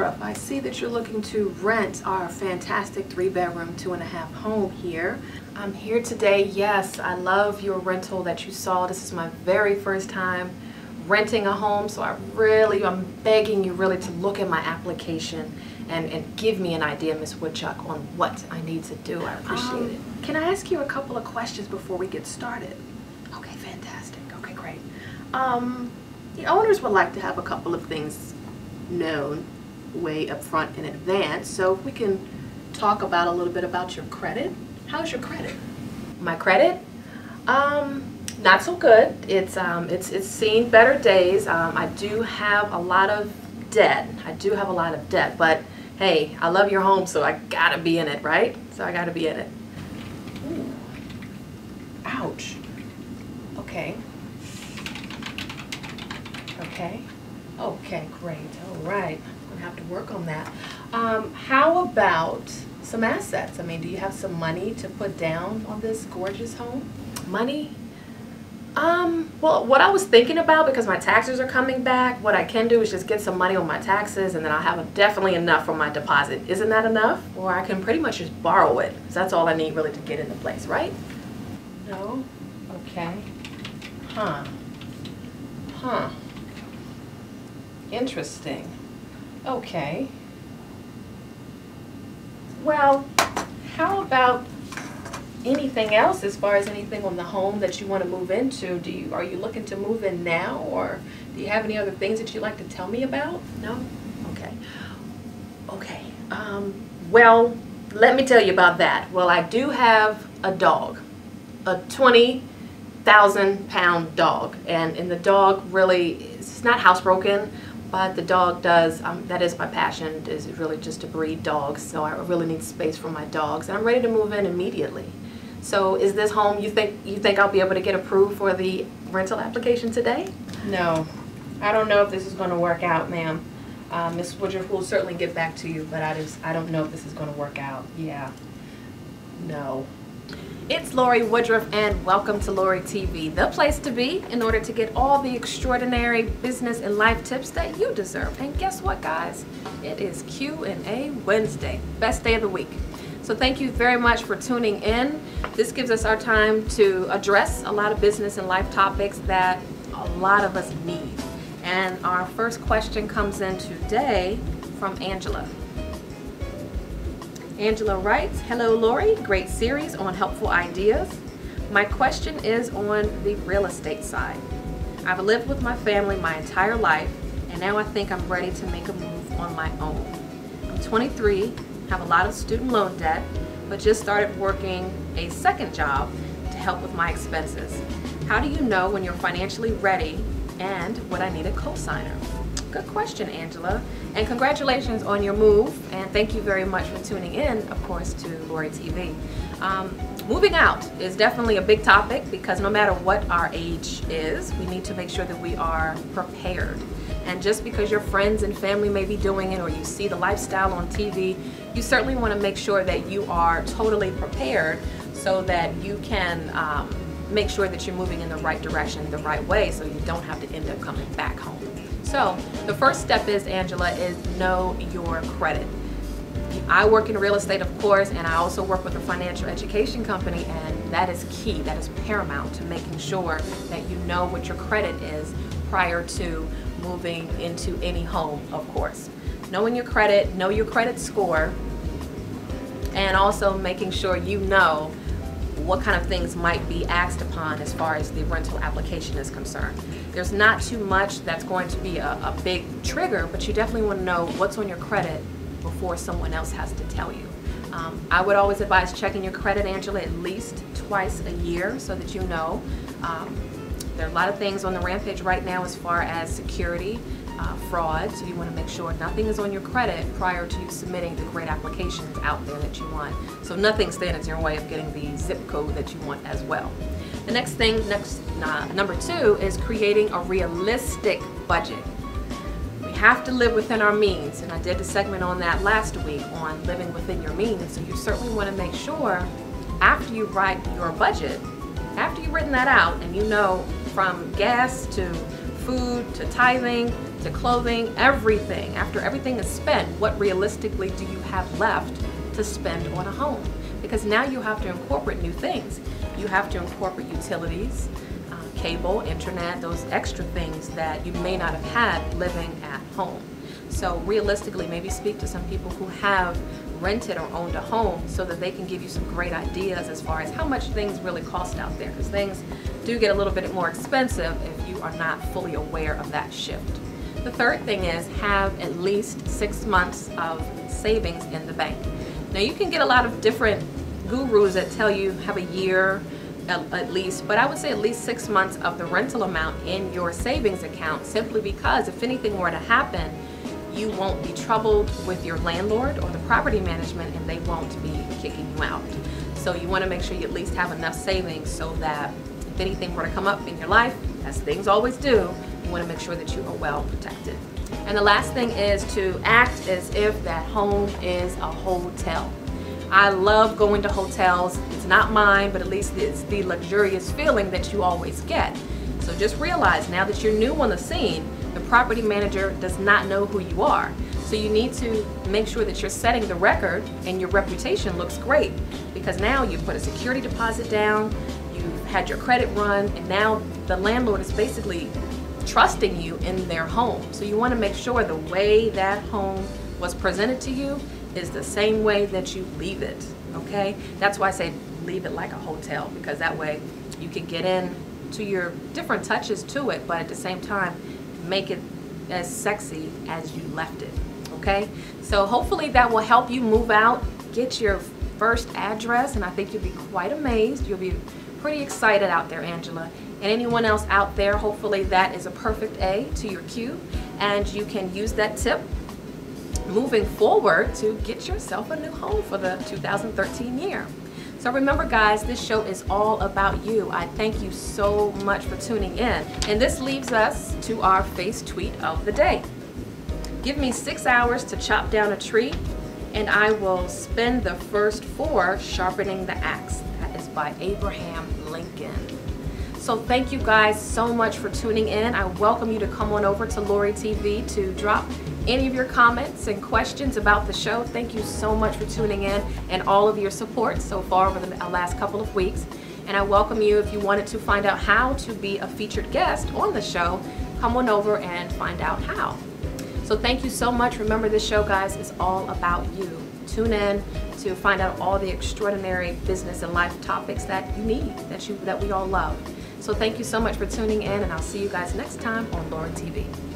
Woodruff, I see that you're looking to rent our fantastic 3-bedroom, 2.5 home here. I'm here today. Yes, I love your rental that you saw. This is my very first time renting a home, so I'm begging you really to look at my application and give me an idea, Miss Woodchuck, on what I need to do. I appreciate it. Can I ask you a couple of questions before we get started? Okay, fantastic. Okay, great. The owners would like to have a couple of things known way up front in advance, so if we can talk about a little bit about your credit. How's your credit? My credit? Not so good. It's seen better days. I do have a lot of debt. But hey, I love your home, so I gotta be in it, right? So I gotta be in it. Ooh. Ouch. Okay. Okay, great. All right. I'm gonna have to work on that. How about some assets? I mean, do you have some money to put down on this gorgeous home? Money? Well, what I was thinking about, because my taxes are coming back, what I can do is just get some money on my taxes, and then I'll have definitely enough for my deposit. Isn't that enough? Or I can pretty much just borrow it. So that's all I need really to get into place, right? No? Okay. Huh. Interesting. Okay. Well, how about anything else as far as anything on the home that you want to move into? Are you looking to move in now, or do you have any other things that you'd like to tell me about? No? Okay. Well, let me tell you about that. Well, I do have a dog, a 20,000-pound dog, and the dog really, it's not housebroken, but the dog does, that is my passion, is really just to breed dogs, so I really need space for my dogs, and I'm ready to move in immediately. So is this home, you think I'll be able to get approved for the rental application today? No, I don't know if this is going to work out, ma'am. Ms. Woodruff will certainly get back to you, but I don't know if this is going to work out. Yeah, no. It's Lorie Woodruff, and welcome to Lorie TV, the place to be in order to get all the extraordinary business and life tips that you deserve. And guess what, guys? It is Q&A Wednesday, best day of the week. So thank you very much for tuning in. This gives us our time to address a lot of business and life topics that a lot of us need. And our first question comes in today from Angela. Angela writes, "Hello Lorie, great series on helpful ideas. My question is on the real estate side. I've lived with my family my entire life, and now I think I'm ready to make a move on my own. I'm 23, have a lot of student loan debt, but just started working a second job to help with my expenses. How do you know when you're financially ready, and would I need a co-signer?" Good question, Angela, and congratulations on your move, and thank you very much for tuning in, of course, to Lorie TV. Moving out is definitely a big topic, because no matter what our age is, we need to make sure that we are prepared. And just because your friends and family may be doing it, or you see the lifestyle on TV, you certainly want to make sure that you are totally prepared so that you can make sure that you're moving in the right direction, the right way, so you don't have to end up coming back home. So the first step is, Angela, is know your credit. I work in real estate, of course, and I also work with a financial education company, and that is key, that is paramount to making sure that you know what your credit is prior to moving into any home, of course. Knowing your credit, know your credit score, and also making sure you know what kind of things might be asked upon as far as the rental application is concerned. There's not too much that's going to be a big trigger, but you definitely want to know what's on your credit before someone else has to tell you. I would always advise checking your credit, Angela, at least twice a year so that you know. There are a lot of things on the rampage right now as far as security, fraud, so you want to make sure nothing is on your credit prior to you submitting the great applications out there that you want. So nothing stands in your way of getting the zip code that you want as well. The next thing, number 2, is creating a realistic budget. We have to live within our means, and I did a segment on that last week on living within your means, so you certainly want to make sure after you write your budget, after you've written that out and you know from gas to food to tithing to clothing, everything. After everything is spent, what realistically do you have left to spend on a home? Because now you have to incorporate new things. You have to incorporate utilities, cable, internet, those extra things that you may not have had living at home. So realistically, maybe speak to some people who have rented or owned a home so that they can give you some great ideas as far as how much things really cost out there, because things do get a little bit more expensive if you are not fully aware of that shift. The third thing is have at least 6 months of savings in the bank. Now you can get a lot of different gurus that tell you have a year at least, but I would say at least 6 months of the rental amount in your savings account, simply because if anything were to happen, you won't be troubled with your landlord or the property management, and they won't be kicking you out. So you want to make sure you at least have enough savings so that if anything were to come up in your life, as things always do, you want to make sure that you are well protected. And the last thing is to act as if that home is a hotel. I love going to hotels. It's not mine, but at least it's the luxurious feeling that you always get. So just realize now that you're new on the scene, the property manager does not know who you are. So you need to make sure that you're setting the record and your reputation looks great, because now you put a security deposit down, you've had your credit run, and now the landlord is basically trusting you in their home. So you want to make sure the way that home was presented to you is the same way that you leave it, okay? That's why I say leave it like a hotel, because that way you can get in to your different touches to it, but at the same time make it as sexy as you left it, okay? So hopefully that will help you move out, get your first address, and I think you'll be quite amazed. You'll be pretty excited out there, Angela. And anyone else out there, hopefully that is a perfect A to your Q, and you can use that tip moving forward to get yourself a new home for the 2013 year. So remember guys, this show is all about you. I thank you so much for tuning in. And this leaves us to our face tweet of the day. Give me 6 hours to chop down a tree, and I will spend the first 4 sharpening the axe. That is by Abraham Lincoln. So thank you guys so much for tuning in. I welcome you to come on over to Lorie TV to drop any of your comments and questions about the show. Thank you so much for tuning in and all of your support so far over the last couple of weeks. And I welcome you, if you wanted to find out how to be a featured guest on the show, come on over and find out how. So thank you so much. Remember, this show, guys, is all about you. Tune in to find out all the extraordinary business and life topics that you need, that we all love. So thank you so much for tuning in, and I'll see you guys next time on Lorie TV.